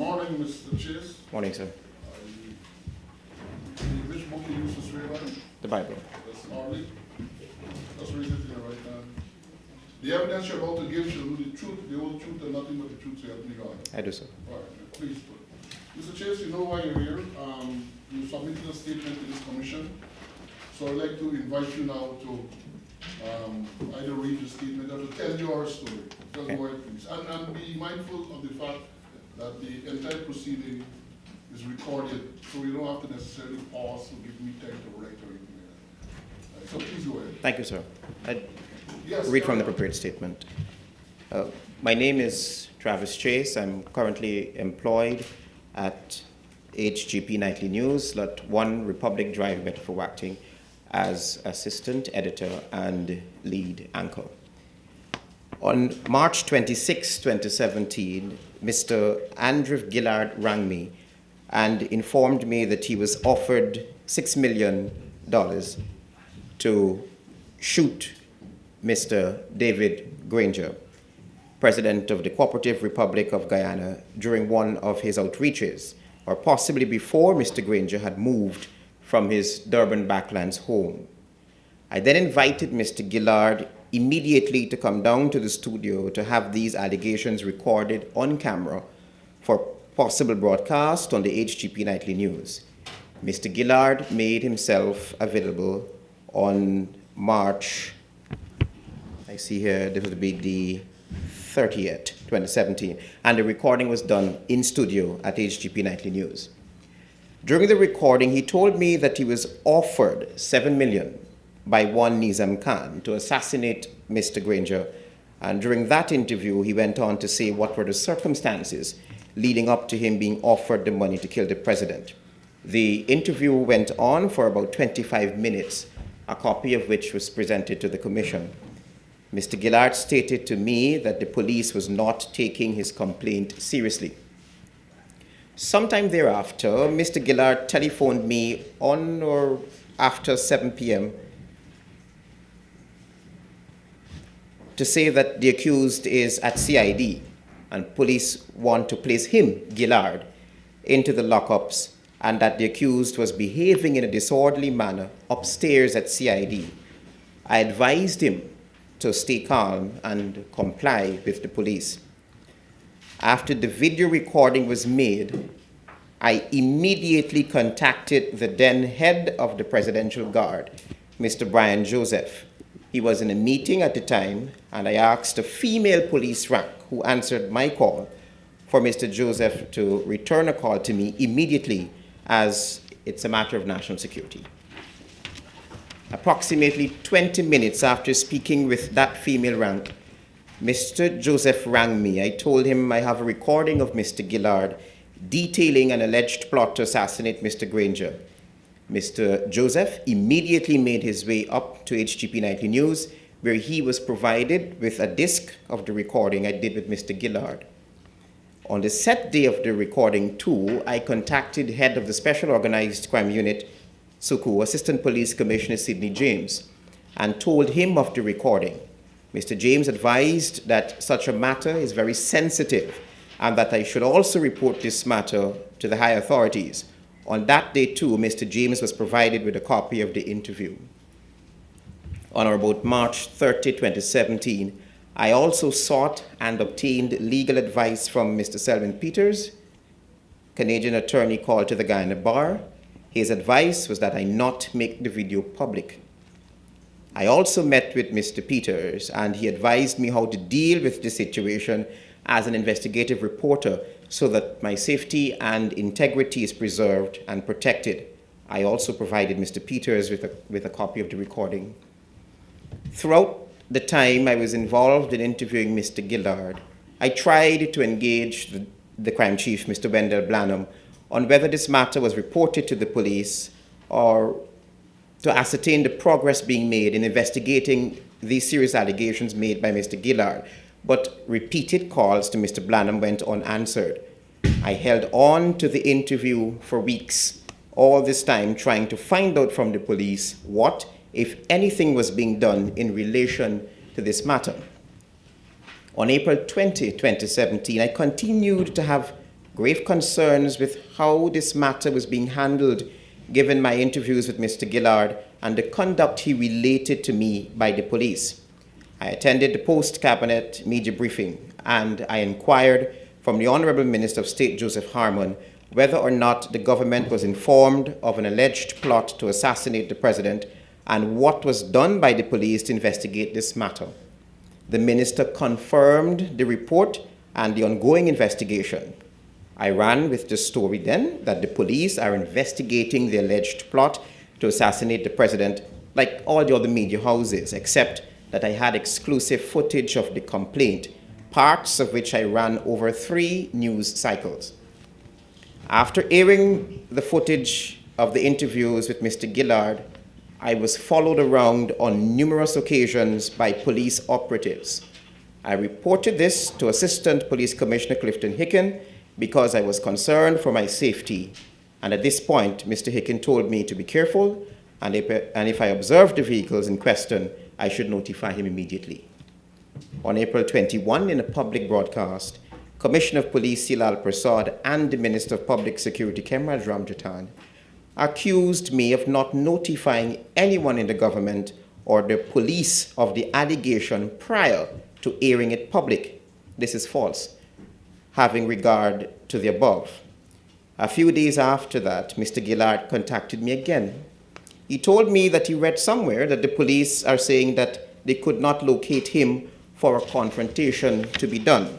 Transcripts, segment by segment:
Morning, Mr. Chase. Morning, sir. Which book you use to swear by? The Bible. That's Orly. That's raise it in your right hand. The evidence you're about to give shall be the truth, the whole truth, and nothing but the truth, so help me God. I do, sir. All right, please put. Mr. Chase, you know why you're here. You submitted a statement to this commission. So I'd like to invite you now to either read the statement or to tell your story. Just Okay. go ahead, please. And be mindful of the fact that the entire proceeding is recorded, so you don't have to necessarily pause or give me time to write or anything like that. So please go ahead. Thank you, sir. I Yes. read from the prepared statement. My name is Travis Chase. I'm currently employed at HGP Nightly News, Lot 1 Republic Drive, Bedford Acting, as assistant editor and lead anchor. On March 26, 2017, Mr. Andrew Gillard rang me and informed me that he was offered $6 million to shoot Mr. David Granger, President of the Cooperative Republic of Guyana, during one of his outreaches, or possibly before Mr. Granger had moved from his Durban Backlands home. I then invited Mr. Gillard immediately to come down to the studio to have these allegations recorded on camera for possible broadcast on the HGP Nightly News. Mr. Gillard made himself available on March, I see here, this would be the 30th, 2017, and the recording was done in studio at HGP Nightly News. During the recording, he told me that he was offered $7 million by one Nizam Khan to assassinate Mr. Granger, and during that interview, he went on to say what were the circumstances leading up to him being offered the money to kill the president. The interview went on for about 25 minutes, a copy of which was presented to the commission. Mr. Gillard stated to me that the police was not taking his complaint seriously. Sometime thereafter, Mr. Gillard telephoned me on or after 7 p.m. to say that the accused is at CID and police want to place him, Gillard, into the lockups, and that the accused was behaving in a disorderly manner upstairs at CID. I advised him to stay calm and comply with the police. After the video recording was made, I immediately contacted the then head of the Presidential Guard, Mr. Brian Joseph. He was in a meeting at the time, and I asked a female police rank who answered my call for Mr. Joseph to return a call to me immediately, as it's a matter of national security. Approximately 20 minutes after speaking with that female rank, Mr. Joseph rang me. I told him I have a recording of Mr. Gillard detailing an alleged plot to assassinate Mr. Granger. Mr. Joseph immediately made his way up to HGP Nightly News, where he was provided with a disc of the recording I did with Mr. Gillard. On the set day of the recording too, I contacted head of the Special Organized Crime Unit, Suku, Assistant Police Commissioner Sidney James, and told him of the recording. Mr. James advised that such a matter is very sensitive and that I should also report this matter to the high authorities. On that day too, Mr. James was provided with a copy of the interview. On or about March 30, 2017, I also sought and obtained legal advice from Mr. Selwyn Peters, Canadian attorney called to the Guyana Bar. His advice was that I not make the video public. I also met with Mr. Peters, and he advised me how to deal with the situation as an investigative reporter so that my safety and integrity is preserved and protected. I also provided Mr. Peters with a copy of the recording. Throughout the time I was involved in interviewing Mr. Gillard, I tried to engage the crime chief, Mr. Wendell Blanham, on whether this matter was reported to the police or to ascertain the progress being made in investigating these serious allegations made by Mr. Gillard. But repeated calls to Mr. Blanham went unanswered. I held on to the interview for weeks, all this time trying to find out from the police what, if anything, was being done in relation to this matter. On April 20, 2017, I continued to have grave concerns with how this matter was being handled given my interviews with Mr. Gillard and the conduct he related to me by the police. I attended the post-cabinet media briefing and I inquired from the Honorable Minister of State, Joseph Harmon, whether or not the government was informed of an alleged plot to assassinate the president and what was done by the police to investigate this matter. The minister confirmed the report and the ongoing investigation. I ran with the story then that the police are investigating the alleged plot to assassinate the president like all the other media houses, except that I had exclusive footage of the complaint, parts of which I ran over 3 news cycles. After airing the footage of the interviews with Mr. Gillard, I was followed around on numerous occasions by police operatives. I reported this to Assistant Police Commissioner Clifton Hicken because I was concerned for my safety. And at this point, Mr. Hicken told me to be careful, and if I observed the vehicles in question, I should notify him immediately. On April 21, in a public broadcast, Commissioner of Police Silal Prasad and the Minister of Public Security Kemraj Ramjatan accused me of not notifying anyone in the government or the police of the allegation prior to airing it public. This is false, having regard to the above. A few days after that, Mr. Gillard contacted me again. He told me that he read somewhere that the police are saying that they could not locate him for a confrontation to be done.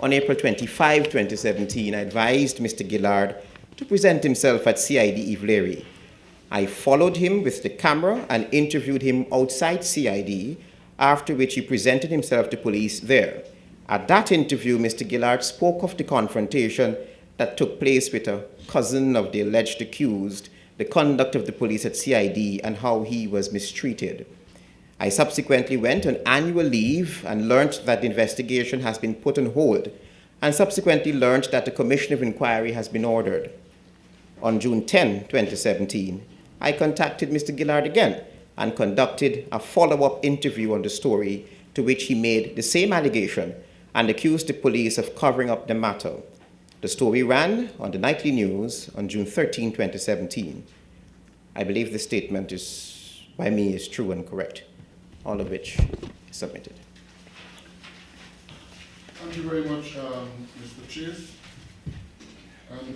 On April 25, 2017, I advised Mr. Gillard to present himself at CID Ivleri. I followed him with the camera and interviewed him outside CID, after which he presented himself to police there. At that interview, Mr. Gillard spoke of the confrontation that took place with a cousin of the alleged accused, the conduct of the police at CID, and how he was mistreated. I subsequently went on annual leave and learned that the investigation has been put on hold, and subsequently learned that a commission of inquiry has been ordered. On June 10, 2017, I contacted Mr. Gillard again and conducted a follow-up interview on the story, to which he made the same allegation and accused the police of covering up the matter. The story ran on the nightly news on June 13, 2017. I believe the statement by me is true and correct, all of which is submitted. Thank you very much, Mr. Chase. And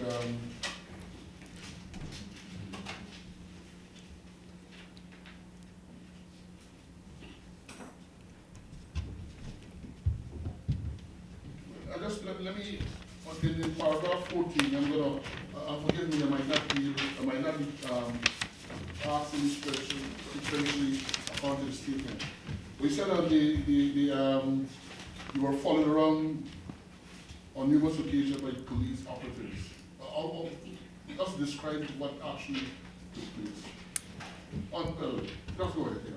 let me, in paragraph 14, I'm going to, forgive me, I might not be asking this question essentially about the statement. We said that you were followed around on numerous occasions by police operatives. Just describe what actually took place. Just go ahead, yeah.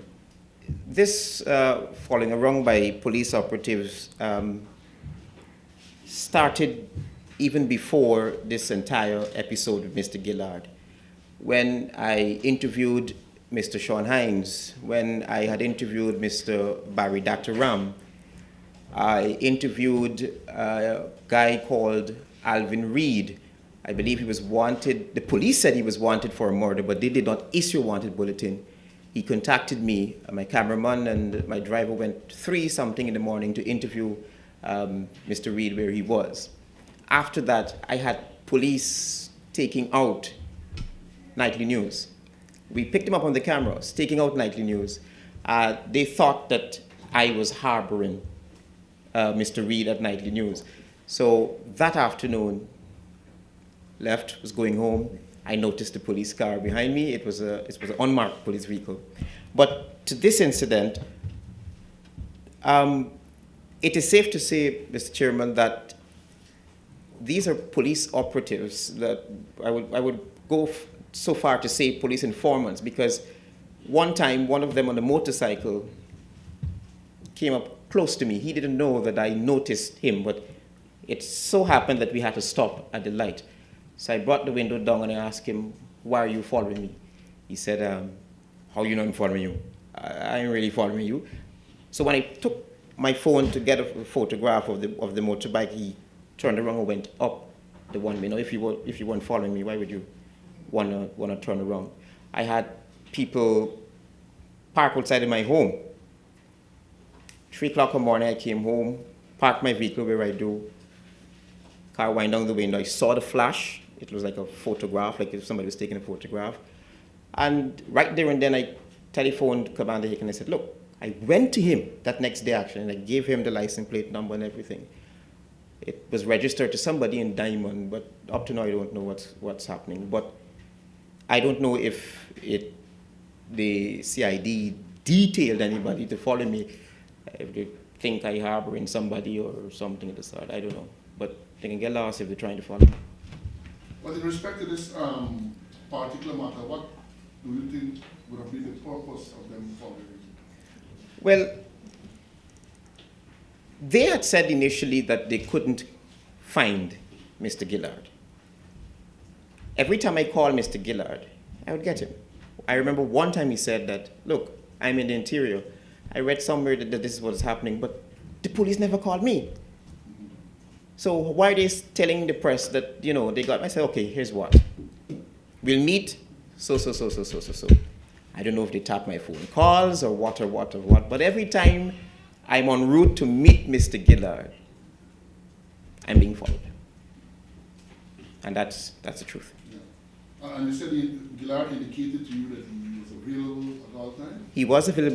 This following around by police operatives started even before this entire episode with Mr. Gillard. When I interviewed Mr. Sean Hines, when I had interviewed Mr. Barry Dr. Ram, I interviewed a guy called Alvin Reed. I believe he was wanted, the police said he was wanted for a murder, but they did not issue a wanted bulletin. He contacted me, my cameraman and my driver went 3-something in the morning to interview Mr. Reed where he was. After that, I had police taking out nightly news. We picked him up on the cameras, taking out nightly news. They thought that I was harboring Mr. Reed at nightly news. So that afternoon, left, was going home. I noticed the police car behind me. It was an unmarked police vehicle. But to this incident, it is safe to say, Mr. Chairman, that these are police operatives that I would go so far to say police informants, because one time one of them on a motorcycle came up close to me. He didn't know that I noticed him, but it so happened that we had to stop at the light. So I brought the window down and I asked him, "Why are you following me?" He said, "How you know I'm following you? I ain't really following you." So when I took my phone to get a photograph of the motorbike, he turned around and went up the one way. Now, if you weren't following me, why would you wanna turn around? I had people park outside of my home. 3 o'clock in the morning, I came home, parked my vehicle where I do. Car wind down the window. I saw the flash. It was like a photograph, like if somebody was taking a photograph. And right there and then, I telephoned Commander Hick and I said, look, I went to him that next day actually, and I gave him the license plate number and everything. It was registered to somebody in Diamond, but up to now I don't know what's happening. But I don't know if the CID detailed anybody to follow me, if they think I harboring somebody or something of the sort. I don't know. But they can get lost if they're trying to follow me. But in respect to this particular matter, what do you think would have been the purpose of them following you? Well, they had said initially that they couldn't find Mr. Gillard. Every time I called Mr. Gillard, I would get him. I remember one time he said that, look, I'm in the interior. I read somewhere that this is what is happening, but the police never called me. So why are they telling the press that, they got me? I said, okay, here's what. We'll meet so. I don't know if they tap my phone calls or what, but every time I'm en route to meet Mr. Gillard, I'm being followed. And that's the truth. Yeah. And you said Gillard indicated to you that he was available at all times? He was available.